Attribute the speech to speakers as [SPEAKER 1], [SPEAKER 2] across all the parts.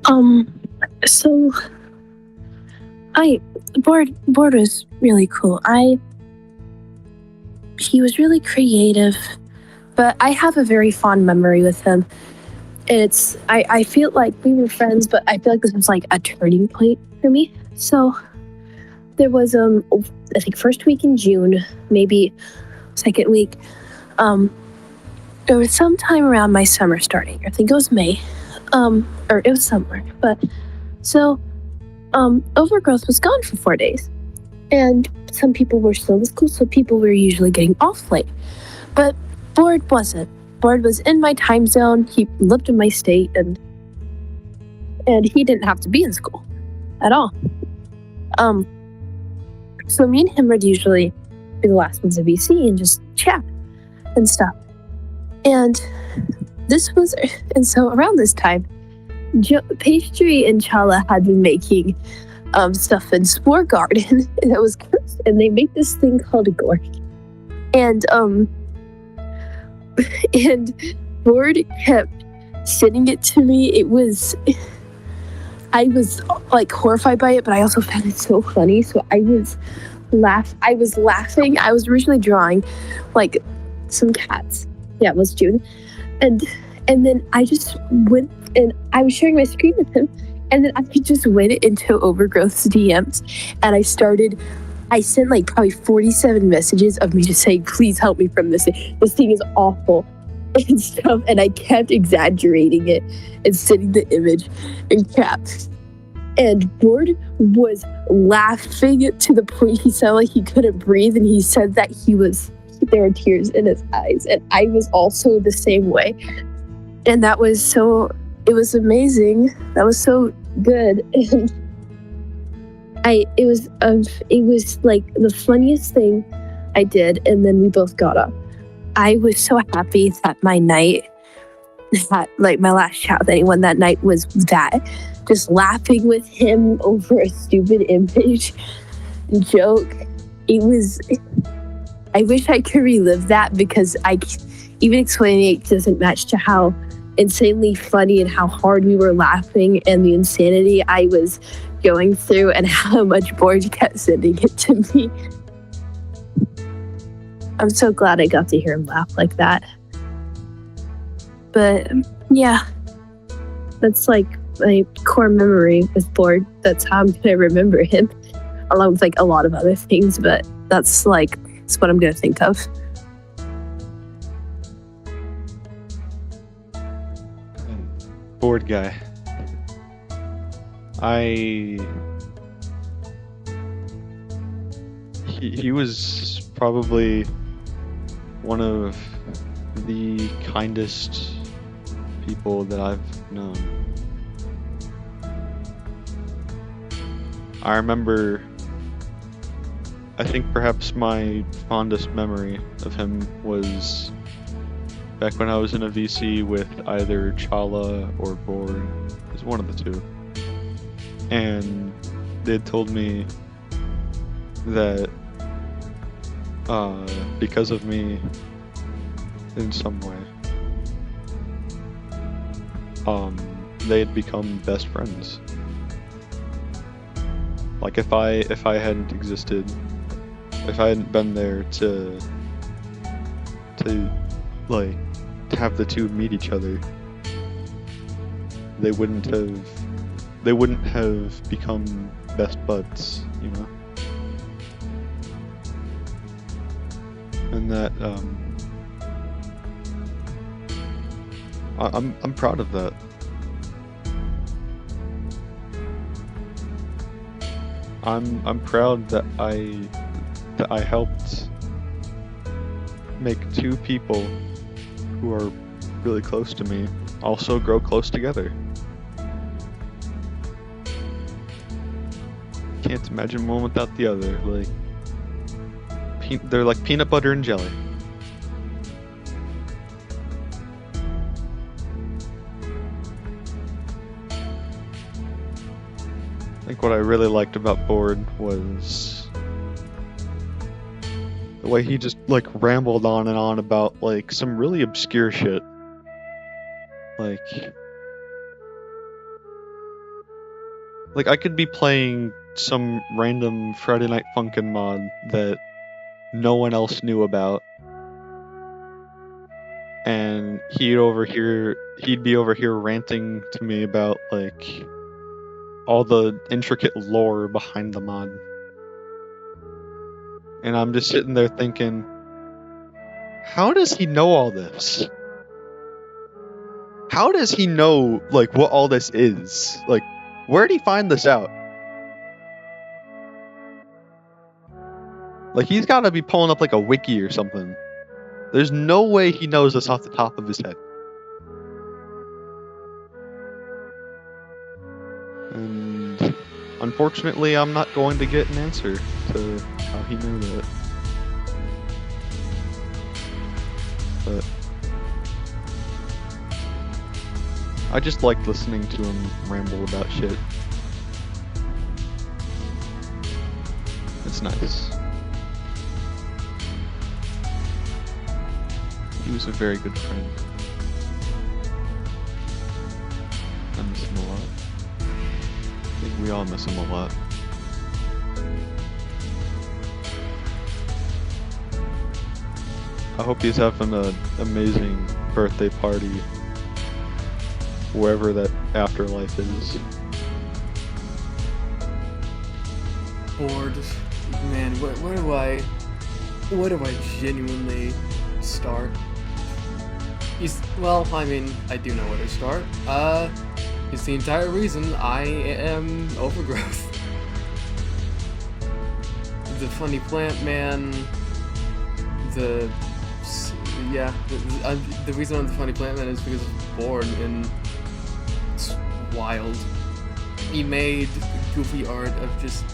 [SPEAKER 1] Um, so I Board was really cool. He was really creative, but I have a very fond memory with him. I feel like we were friends, but I feel like this was like a turning point for me. So there was I think first week in June, maybe second week. Um, it was sometime around my summer starting. I think it was May. Or it was summer. But so Overgrowth was gone for 4 days, and some people were still in school, so people were usually getting off late. But Board wasn't. Board was in my time zone. He lived in my state, and he didn't have to be in school at all. Um, so me and him would usually be the last ones at VC and just chat and stuff. And so around this time, Pastry and Chala had been making stuff in Spore Garden that was cursed, and they make this thing called a gork. And and Board kept sending it to me. I was like horrified by it, but I also found it so funny. So I was laughing. I was originally drawing like some cats. Yeah, it was June. And then I just went, and I was sharing my screen with him, and then I just went into Overgrowth's DMs, and I sent like probably 47 messages of me just saying, please help me from this thing. This thing is awful and stuff. And I kept exaggerating it and sending the image in caps. And Board was laughing to the point he sounded like he couldn't breathe. And he said that there were tears in his eyes. And I was also the same way. And it was amazing. That was so good. And it was like the funniest thing I did, and then we both got up. I was so happy that my last chat with anyone that night was that, just laughing with him over a stupid image joke. I wish I could relive that, because even explaining it doesn't match to how insanely funny and how hard we were laughing and the insanity I was going through and how much Board kept sending it to me. I'm so glad I got to hear him laugh like that. But yeah, that's like my core memory with Board. That's how I'm gonna remember him, along with like a lot of other things. But that's what I'm gonna think of.
[SPEAKER 2] Bored Guy. He was probably one of the kindest people that I've known. I remember, I think perhaps my fondest memory of him was back when I was in a VC with either Chala or Board. It was one of the two. And they told me that because of me, in some way, they had become best friends. Like if I hadn't existed, if I hadn't been there to have the two meet each other, they wouldn't have become best buds, you know? And that I'm proud of that. I'm proud that I helped make two people who are really close to me also grow close together. Can't imagine one without the other. They're like peanut butter and jelly. I think what I really liked about Board was the way he just rambled on and on about some really obscure shit. Like, I could be playing some random Friday Night Funkin' mod that no one else knew about, and he'd be over here ranting to me about, like, all the intricate lore behind the mod. And I'm just sitting there thinking, how does he know all this? How does he know, like, what all this is? Like, where'd he find this out? Like, he's gotta be pulling up, like, a wiki or something. There's no way he knows this off the top of his head. And unfortunately, I'm not going to get an answer to how he knew that. But I just like listening to him ramble about shit. It's nice. He was a very good friend. I miss him a lot. I think we all miss him a lot. I hope he's having an amazing birthday party wherever that afterlife is.
[SPEAKER 3] Bored, man. Where do I genuinely start? Well, I mean, I do know where to start. It's the entire reason I am overgrowth. The funny plant man. The reason I'm the funny plant man is because it's bored and it's wild. He made goofy art of just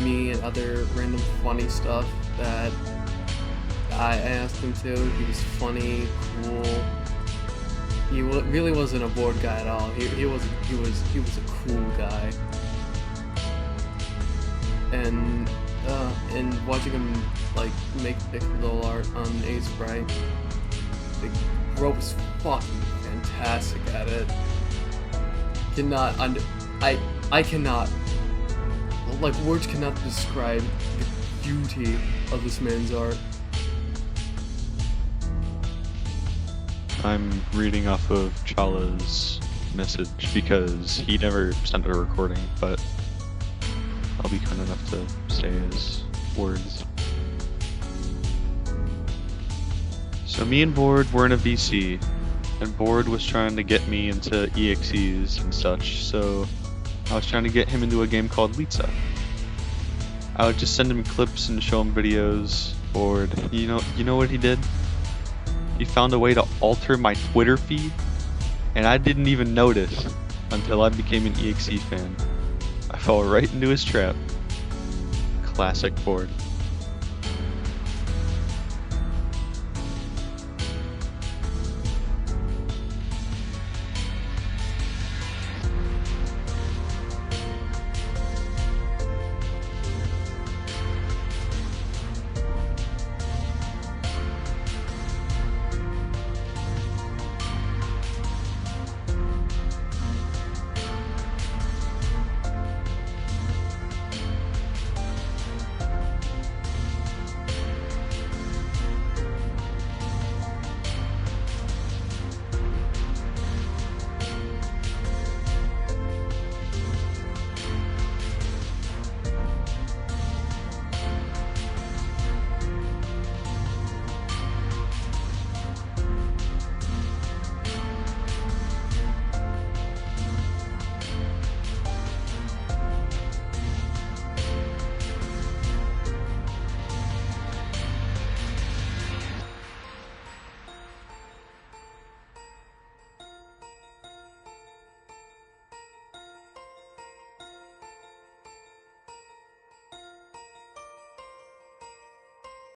[SPEAKER 3] me and other random funny stuff that I asked him to. He was funny, cool. He really wasn't a bored guy at all. He was a cool guy. And watching him like make pixel art on Ace Bright, the bro was fucking fantastic at it. I cannot, like, words cannot describe the beauty of this man's art.
[SPEAKER 2] I'm reading off of Chala's message because he never sent a recording, but I'll be kind enough to say his words. So me and Bored were in a VC, and Bored was trying to get me into EXEs and such, so I was trying to get him into a game called Litza. I would just send him clips and show him videos. Bored, you know what he did? He found a way to alter my Twitter feed, and I didn't even notice until I became an EXE fan. I fell right into his trap. Classic Bored.